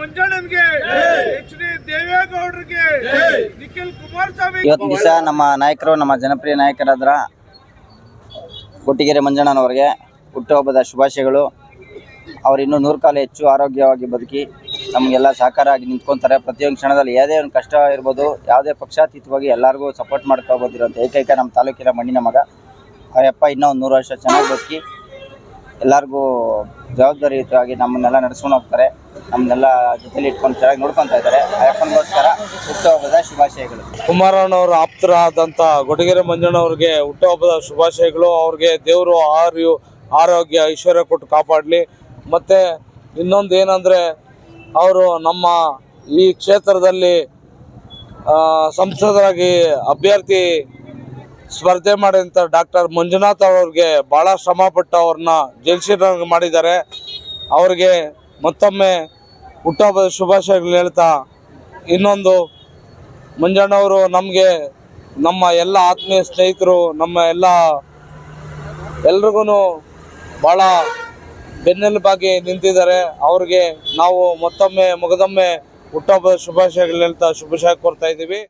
ಮಂಜಣ್ಣನ್ಗೆ, H D ದೇವೇಗೌಡರಿಗೆ, Nikhil Kumaraswamy. ಇವತ್ತು ದಿವಸ ನಮ್ಮ ನಾಯಕರು, ನಮ್ಮ ಜನಪ್ರಿಯ ನಾಯಕರಾದ ಕೊಟ್ಟಿಗೆರೆ ಮಂಜಣ್ಣನವರಿಗೆ ಹುಟ್ಟುಹಬ್ಬದ ಶುಭಾಶಯಗಳು. ಅವರು ಇನ್ನೂ 100 ಕಾಲ ಹೆಚ್ಚು ಆರೋಗ್ಯವಾಗಿ ಬದುಕಿ ನಮಗೆಲ್ಲ ಸಹಕಾರ ಆಗಿ ನಿಂತ್ಕೊತಾರೆ. ಪ್ರತಿಯೊಂದು ಕ್ಷಣದಲ್ಲಿ ಯಾವುದೇ ಒಂದು ಕಷ್ಟ ಇರ್ಬೋದು, ಯಾವುದೇ ಪಕ್ಷಾತೀತವಾಗಿ ಎಲ್ಲರಿಗೂ ಸಪೋರ್ಟ್ ಮಾಡ್ಕೊಬೋದಿರೋಂಥ ಏಕೈಕ ನಮ್ಮ ತಾಲೂಕಿನ ಮಣ್ಣಿನ ಮಗ. ಅವರಪ್ಪ ಇನ್ನೂ ಒಂದು 100 ವರ್ಷ ಚೆನ್ನಾಗಿ ಬದುಕಿ ಎಲ್ಲರಿಗೂ ಜವಾಬ್ದಾರಿಯುತವಾಗಿ ನಮ್ಮನ್ನೆಲ್ಲ ನಡೆಸ್ಕೊಂಡು ಹೋಗ್ತಾರೆ. ನಮ್ಮನ್ನೆಲ್ಲ ಜೊತೆಲಿ ಇಟ್ಕೊಂಡು ಚೆನ್ನಾಗಿ ನೋಡ್ಕೊತಾ ಇದ್ದಾರೆ. ಅಯ್ಯಪ್ಪನಿಗೋಸ್ಕರ ಹುಟ್ಟುಹಬ್ಬದ ಶುಭಾಶಯಗಳು. ಕುಮಾರಣ್ಣವರ ಆಪ್ತರಾದಂಥ ಕೊಟ್ಟಿಗೆರೆ ಮಂಜಣ್ಣವ್ರಿಗೆ ಹುಟ್ಟುಹಬ್ಬದ ಶುಭಾಶಯಗಳು. ಅವ್ರಿಗೆ ದೇವರು ಆರೋಗ್ಯ ಐಶ್ವರ್ಯ ಕೊಟ್ಟು ಕಾಪಾಡಲಿ. ಮತ್ತು ಇನ್ನೊಂದು ಏನಂದರೆ, ಅವರು ನಮ್ಮ ಈ ಕ್ಷೇತ್ರದಲ್ಲಿ ಸಂಸದರಾಗಿ ಅಭ್ಯರ್ಥಿ ಸ್ಪರ್ಧೆ ಮಾಡಿದಂಥ ಡಾಕ್ಟರ್ ಮಂಜುನಾಥ್ ಅವ್ರಿಗೆ ಭಾಳ ಶ್ರಮಪಟ್ಟು ಅವ್ರನ್ನ ಜೆಲ್ಸಿನಾಗ ಮಾಡಿದ್ದಾರೆ. ಅವ್ರಿಗೆ ಮತ್ತೊಮ್ಮೆ ಹುಟ್ಟುಹಬ್ಬದ ಶುಭಾಶಯಗಳು ಹೇಳ್ತಾ, ಇನ್ನೊಂದು ಮಂಜಣ್ಣವರು ನಮಗೆ ನಮ್ಮ ಎಲ್ಲ ಆತ್ಮೀಯ ಸ್ನೇಹಿತರು, ನಮ್ಮ ಎಲ್ರಿಗೂ ಭಾಳ ಬೆನ್ನೆಲುಬಾಗಿ ನಿಂತಿದ್ದಾರೆ. ಅವ್ರಿಗೆ ನಾವು ಮತ್ತೊಮ್ಮೆ ಮುಗದೊಮ್ಮೆ ಹುಟ್ಟುಹಬ್ಬದ ಶುಭಾಶಯಗಳು ಹೇಳ್ತಾ ಶುಭಾಶಯ ಕೋರ್ತಾ ಇದ್ದೀವಿ.